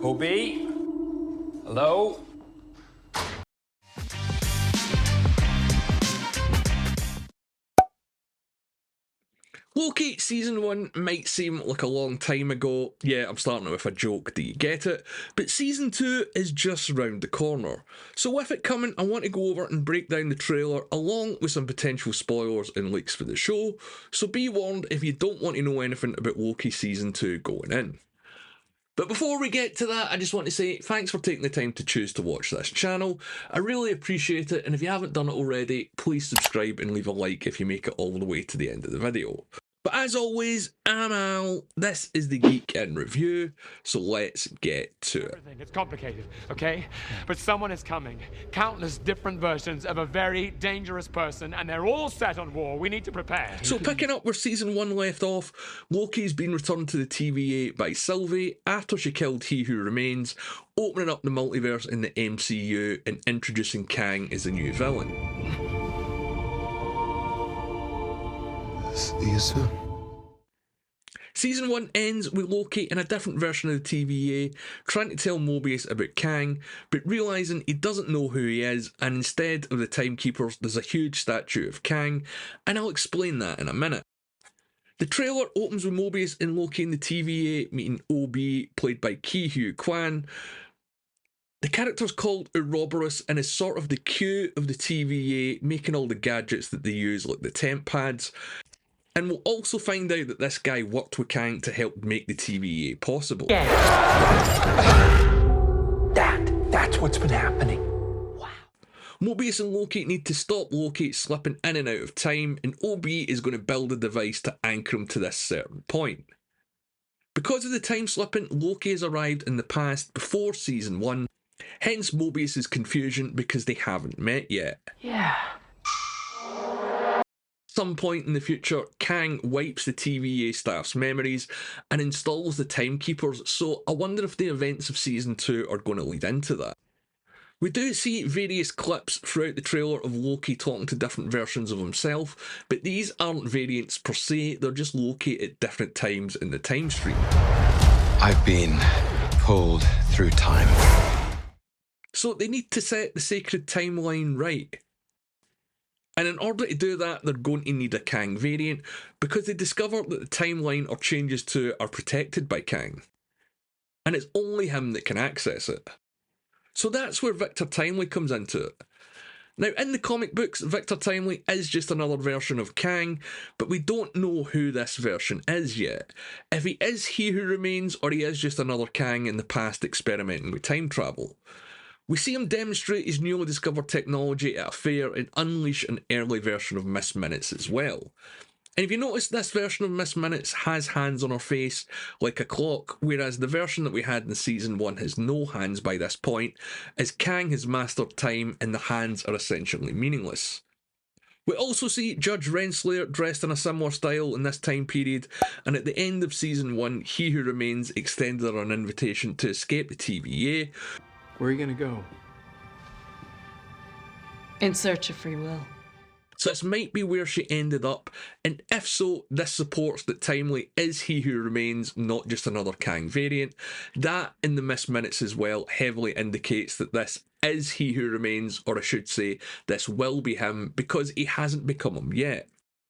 Hobie? Hello? Loki Season 1 might seem like a long time ago. Yeah, I'm starting with a joke, do you get it? But Season 2 is just round the corner. So with it coming, I want to go over and break down the trailer along with some potential spoilers and leaks for the show. So be warned if you don't want to know anything about Loki Season 2 going in. But before we get to that, I just want to say thanks for taking the time to choose to watch this channel. I really appreciate it, and if you haven't done it already, please subscribe and leave a like if you make it all the way to the end of the video. But as always, I'm Al, this is the Geek in Review, so let's get to it. It's complicated, okay? But someone is coming. Countless different versions of a very dangerous person, and they're all set on war. We need to prepare. So picking up where Season 1 left off, Loki's been returned to the TVA by Sylvie after she killed He Who Remains, opening up the multiverse in the MCU and introducing Kang as a new villain. See you soon. Season 1 ends with Loki in a different version of the TVA trying to tell Mobius about Kang, but realising he doesn't know who he is, and instead of the Timekeepers there's a huge statue of Kang, and I'll explain that in a minute. The trailer opens with Mobius and Loki in the TVA meeting OB, played by Ki Hugh Kwan. The character's called Ouroboros and is sort of the Q of the TVA, making all the gadgets that they use like the temp pads. And we'll also find out that this guy worked with Kang to help make the TVA possible. That's what's been happening. Mobius and Loki need to stop Loki slipping in and out of time, and OB is going to build a device to anchor him to this certain point. Because of the time slipping, Loki has arrived in the past before Season 1, hence Mobius's confusion because they haven't met yet. Yeah. Some point in the future, Kang wipes the TVA staff's memories and installs the Timekeepers, so I wonder if the events of Season 2 are going to lead into that. We do see various clips throughout the trailer of Loki talking to different versions of himself, but these aren't variants per se, they're just Loki at different times in the time stream. I've been pulled through time. So they need to set the sacred timeline right. And in order to do that, they're going to need a Kang variant, because they discover that the timeline or changes to are protected by Kang. And it's only him that can access it. So that's where Victor Timely comes into it. Now, in the comic books, Victor Timely is just another version of Kang, but we don't know who this version is yet. If he is He Who Remains, or he is just another Kang in the past experimenting with time travel. We see him demonstrate his newly discovered technology at a fair and unleash an early version of Miss Minutes as well. And if you notice, this version of Miss Minutes has hands on her face, like a clock, whereas the version that we had in Season 1 has no hands by this point, as Kang has mastered time and the hands are essentially meaningless. We also see Judge Renslayer dressed in a similar style in this time period, and at the end of Season 1, He Who Remains extended her an invitation to escape the TVA. Where are you gonna go? In search of free will. So this might be where she ended up, and if so, this supports that Timely is He Who Remains, not just another Kang variant. That, in the Miss Minutes as well, heavily indicates that this is He Who Remains, or I should say, this will be him, because he hasn't become him yet.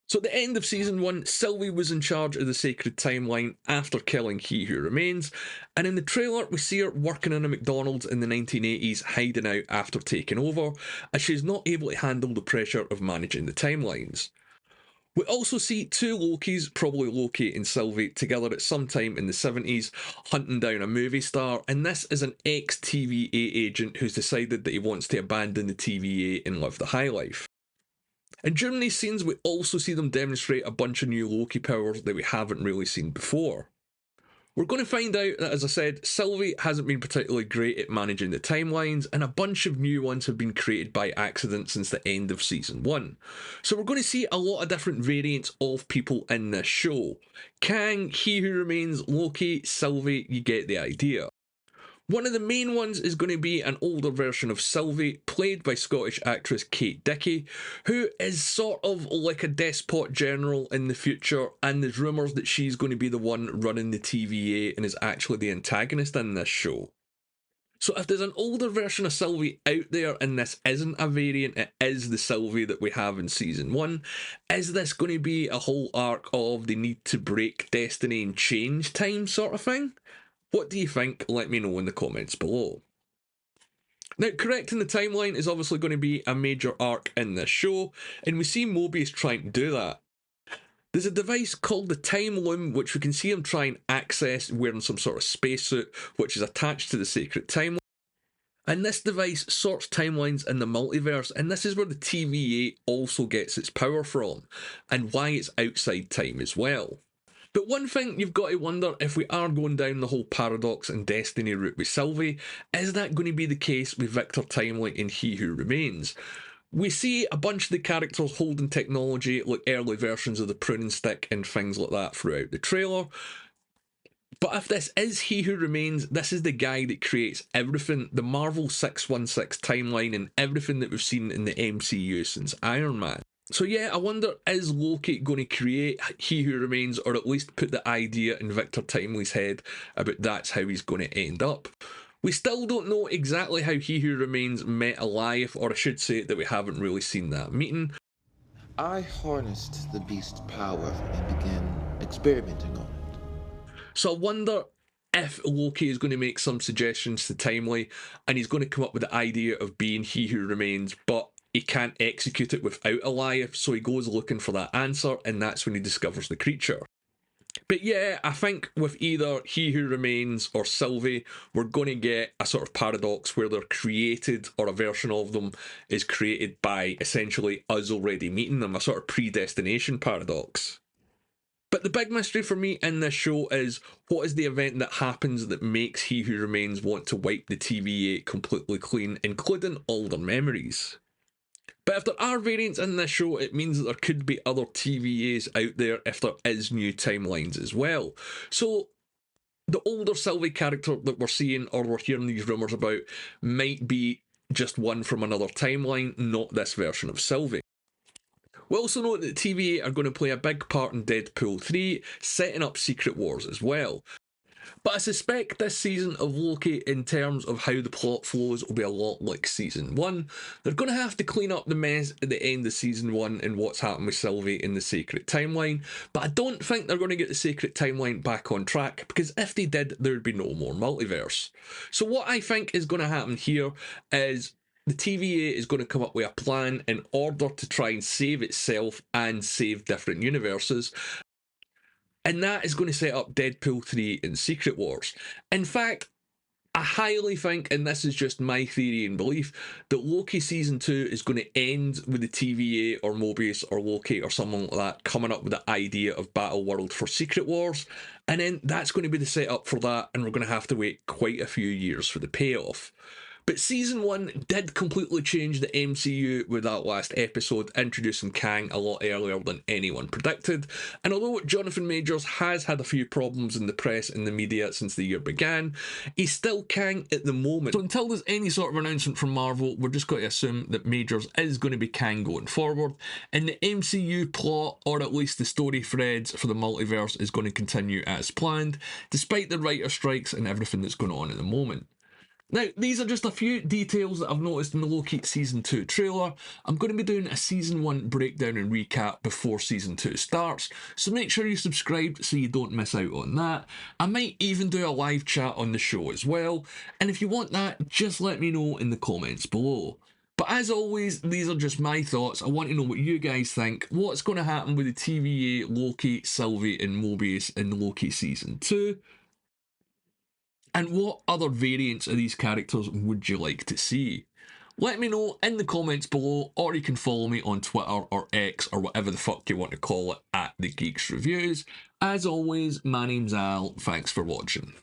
So at the end of Season 1, Sylvie was in charge of the sacred timeline after killing He Who Remains, and in the trailer we see her working in a McDonald's in the 1980s, hiding out after taking over, as she's not able to handle the pressure of managing the timelines. We also see two Lokis, probably Loki and Sylvie, together at some time in the 70s, hunting down a movie star, and this is an ex-TVA agent who's decided that he wants to abandon the TVA and live the high life. And during these scenes, we also see them demonstrate a bunch of new Loki powers that we haven't really seen before. We're going to find out that, as I said, Sylvie hasn't been particularly great at managing the timelines, and a bunch of new ones have been created by accident since the end of Season 1. So we're going to see a lot of different variants of people in this show. Kang, He Who Remains, Loki, Sylvie, you get the idea. One of the main ones is going to be an older version of Sylvie, played by Scottish actress Kate Dickie, who is sort of like a despot general in the future, and there's rumours that she's going to be the one running the TVA and is actually the antagonist in this show. So if there's an older version of Sylvie out there and this isn't a variant, it is the Sylvie that we have in season 1, is this going to be a whole arc of the need to break destiny and change time sort of thing? What do you think? Let me know in the comments below. Now, correcting the timeline is obviously going to be a major arc in this show, and we see Mobius trying to do that. There's a device called the Time Loom, which we can see him try and access wearing some sort of spacesuit, which is attached to the sacred timeline. And this device sorts timelines in the multiverse, and this is where the TVA also gets its power from, and why it's outside time as well. But one thing you've got to wonder, if we are going down the whole paradox and destiny route with Sylvie, is that going to be the case with Victor Timely in He Who Remains? We see a bunch of the characters holding technology, like early versions of the pruning stick and things like that throughout the trailer. But if this is He Who Remains, this is the guy that creates everything, the Marvel 616 timeline and everything that we've seen in the MCU since Iron Man. So yeah, I wonder, is Loki going to create He Who Remains, or at least put the idea in Victor Timely's head about that's how he's going to end up? We still don't know exactly how He Who Remains met Alioth, or I should say that we haven't really seen that meeting. I harnessed the beast's power and began experimenting on it. So I wonder if Loki is going to make some suggestions to Timely, and he's going to come up with the idea of being He Who Remains, but he can't execute it without Alioth, so he goes looking for that answer, and that's when he discovers the creature. But yeah, I think with either He Who Remains or Sylvie, we're going to get a sort of paradox where they're created, or a version of them is created by essentially us already meeting them, a sort of predestination paradox. But the big mystery for me in this show is, what is the event that happens that makes He Who Remains want to wipe the TVA completely clean, including all their memories? But if there are variants in this show, it means that there could be other TVAs out there if there is new timelines as well. So the older Sylvie character that we're seeing, or we're hearing these rumours about, might be just one from another timeline, not this version of Sylvie. We also know that the TVA are going to play a big part in Deadpool 3, setting up Secret Wars as well. But I suspect this season of Loki, in terms of how the plot flows, will be a lot like season 1. They're going to have to clean up the mess at the end of season 1 and what's happened with Sylvie in the Sacred Timeline, but I don't think they're going to get the Sacred Timeline back on track, because if they did, there would be no more multiverse. So what I think is going to happen here is the TVA is going to come up with a plan in order to try and save itself and save different universes. And that is going to set up Deadpool 3 and Secret Wars. In fact, I highly think, and this is just my theory and belief, that Loki Season 2 is going to end with the TVA or Mobius or Loki or someone like that coming up with the idea of Battle World for Secret Wars. And then that's going to be the setup for that, and we're going to have to wait quite a few years for the payoff. But Season 1 did completely change the MCU with that last episode, introducing Kang a lot earlier than anyone predicted. And although Jonathan Majors has had a few problems in the press and the media since the year began, he's still Kang at the moment. So until there's any sort of announcement from Marvel, we're just going to assume that Majors is going to be Kang going forward, and the MCU plot, or at least the story threads for the multiverse, is going to continue as planned, despite the writer strikes and everything that's going on at the moment. Now, these are just a few details that I've noticed in the Loki Season 2 trailer. I'm going to be doing a Season 1 breakdown and recap before Season 2 starts, so make sure you subscribe so you don't miss out on that. I might even do a live chat on the show as well, and if you want that, just let me know in the comments below. But as always, these are just my thoughts. I want to know what you guys think. What's going to happen with the TVA, Loki, Sylvie and Mobius in Loki Season 2? And what other variants of these characters would you like to see? Let me know in the comments below, or you can follow me on Twitter or X or whatever the fuck you want to call it, at The Geeks Reviews. As always, my name's Al. Thanks for watching.